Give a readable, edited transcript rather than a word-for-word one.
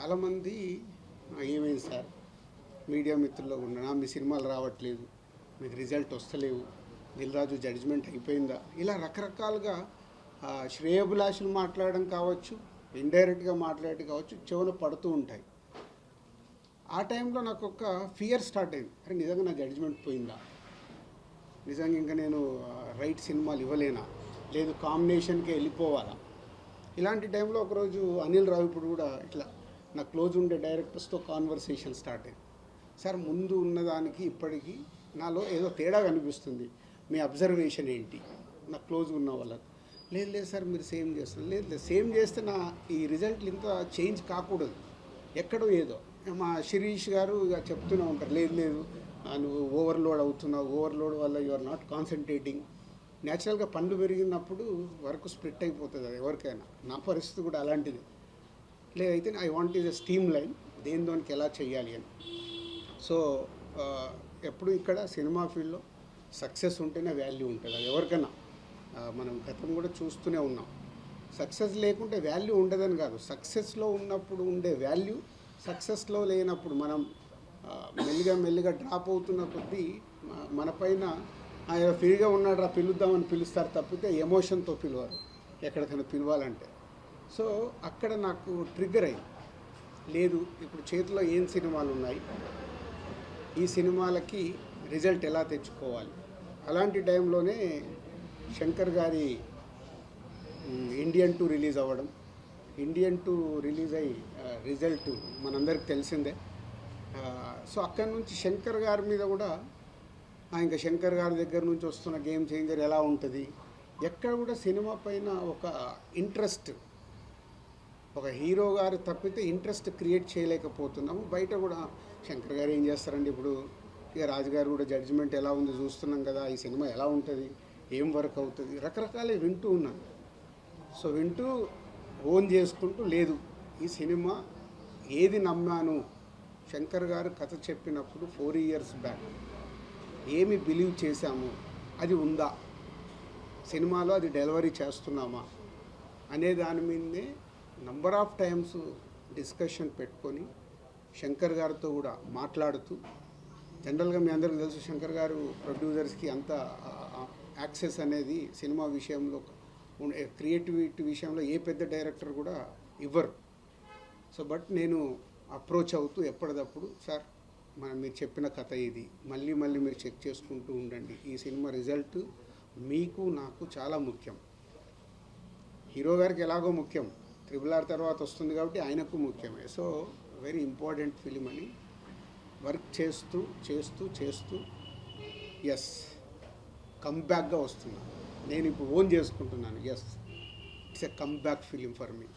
చాలామంది ఏమైంది sir media మిత్రుల్లో ఉన్నా మీ సినిమాలు రావట్లేదు, మీకు రిజల్ట్ వస్తలేవు, దిల్రాజు జడ్జిమెంట్ అయిపోయిందా, ఇలా రకరకాలుగా శ్రేయోభిలాషులు మాట్లాడడం కావచ్చు, ఇండైరెక్ట్గా మాట్లాడడం కావచ్చు, చెవులు పడుతూ ఉంటాయి. ఆ టైంలో నాకు ఒక ఫియర్ స్టార్ట్ అయింది. అరే నిజంగా నా జడ్జిమెంట్ పోయిందా, నిజంగా ఇంకా నేను రైట్ సినిమాలు ఇవ్వలేనా, లేదు కాంబినేషన్కే వెళ్ళిపోవాలా. ఇలాంటి టైంలో ఒకరోజు అనిల్ రావిపూడి కూడా ఇట్లా నా క్లోజ్ ఉండే డైరెక్టర్స్తో కాన్వర్సేషన్ స్టార్ట్ అయింది. సార్ ముందు ఉన్నదానికి ఇప్పటికీ నాలో ఏదో తేడా కనిపిస్తుంది, మీ అబ్జర్వేషన్ ఏంటి, నా క్లోజ్ ఉన్న వాళ్ళకి. లేదు లేదు సార్ మీరు సేమ్ చేస్తారు, లేదు లేదు సేమ్ చేస్తే నా ఈ రిజల్ట్లు ఇంత చేంజ్ కాకూడదు, ఎక్కడో ఏదో. మా శిరీష్ గారు ఇక చెప్తూనే ఉంటారు, లేదు లేదు నువ్వు ఓవర్లోడ్ అవుతున్నావు, ఓవర్లోడ్ వల్ల యు ఆర్ నాట్ కాన్సన్ట్రేటింగ్. న్యాచురల్గా పండ్లు పెరిగినప్పుడు వర్క్ స్ప్లిట్ అయిపోతుంది, అది ఎవరికైనా. నా పరిస్థితి కూడా అలాంటిది. లేదైతే I want is a steam line, దేనికి ఎలా చేయాలి అని. సో ఎప్పుడు ఇక్కడ సినిమా ఫీల్డ్లో సక్సెస్ ఉంటేనే వాల్యూ ఉంటుంది, అది ఎవరికైనా. మనం గతం కూడా చూస్తూనే ఉన్నాం. సక్సెస్ లేకుంటే వాల్యూ ఉండదని కాదు, సక్సెస్లో ఉన్నప్పుడు ఉండే వాల్యూ సక్సెస్లో లేనప్పుడు మనం మెల్లిగా డ్రాప్ అవుతున్న కొద్దీ మన పైన ఫ్రీగా ఉన్నాడు పిలుద్దామని పిలుస్తారు తప్పితే ఎమోషన్తో పిలవరు ఎక్కడికైనా పిలవాలంటే. సో అక్కడ నాకు ట్రిగ్గర్ అయింది, లేదు ఇప్పుడు చేతిలో ఏం సినిమాలు ఉన్నాయి, ఈ సినిమాలకి రిజల్ట్ ఎలా తెచ్చుకోవాలి. అలాంటి టైంలోనే శంకర్ గారి ఇండియన్ 2 రిలీజ్ అవ్వడం, ఇండియన్ 2 రిలీజ్ అయ్యి రిజల్ట్ మనందరికి తెలిసిందే. సో అక్కడి నుంచి శంకర్ గారి మీద కూడా ఇంకా శంకర్ గారి దగ్గర నుంచి వస్తున్న గేమ్ చేంజర్ ఎలా ఉంటుంది, ఎక్కడ కూడా సినిమా పైన ఒక ఇంట్రెస్ట్, ఒక హీరో గారు తప్పితే ఇంట్రెస్ట్ క్రియేట్ చేయలేకపోతున్నాము. బయట కూడా శంకర్ గారు ఏం చేస్తారండి, ఇప్పుడు ఇక రాజుగారు కూడా జడ్జిమెంట్ ఎలా ఉంది చూస్తున్నాం కదా, ఈ సినిమా ఎలా ఉంటుంది, ఏం వర్క్ అవుతుంది, రకరకాలు వింటూ ఉన్నాను. సో వింటూ ఓన్ చేసుకుంటూ, లేదు ఈ సినిమా ఏది నమ్మాను, శంకర్ గారు కథ చెప్పినప్పుడు 4 years బ్యాక్ ఏమి బిలీవ్ చేశాము అది ఉందా, సినిమాలో అది డెలివరీ చేస్తున్నామా అనే దాని మీదనే నంబర్ ఆఫ్ టైమ్స్ డిస్కషన్ పెట్టుకొని శంకర్ గారితో కూడా మాట్లాడుతూ. జనరల్గా మీ అందరికీ తెలుసు శంకర్ గారు ప్రొడ్యూసర్స్కి అంత యాక్సెస్ అనేది సినిమా విషయంలో, క్రియేటివిటీ విషయంలో ఏ పెద్ద డైరెక్టర్ కూడా ఇవ్వరు. సో బట్ నేను అప్రోచ్ అవుతూ ఎప్పటికప్పుడు, సార్ మీరు చెప్పిన కథ ఇది, మళ్ళీ మీరు చెక్ చేసుకుంటూ ఉండండి, ఈ సినిమా రిజల్ట్ మీకు నాకు చాలా ముఖ్యం, హీరో గారికి ఎలాగో ముఖ్యం, RRR తర్వాత వస్తుంది కాబట్టి ఆయనకు ముఖ్యమే. సో వెరీ ఇంపార్టెంట్ ఫిలిం అని వర్క్ చేస్తూ ఎస్ కమ్బ్యాక్గా వస్తున్నాను. నేను ఇప్పుడు ఓన్ చేసుకుంటున్నాను, yes it's a comeback film for me.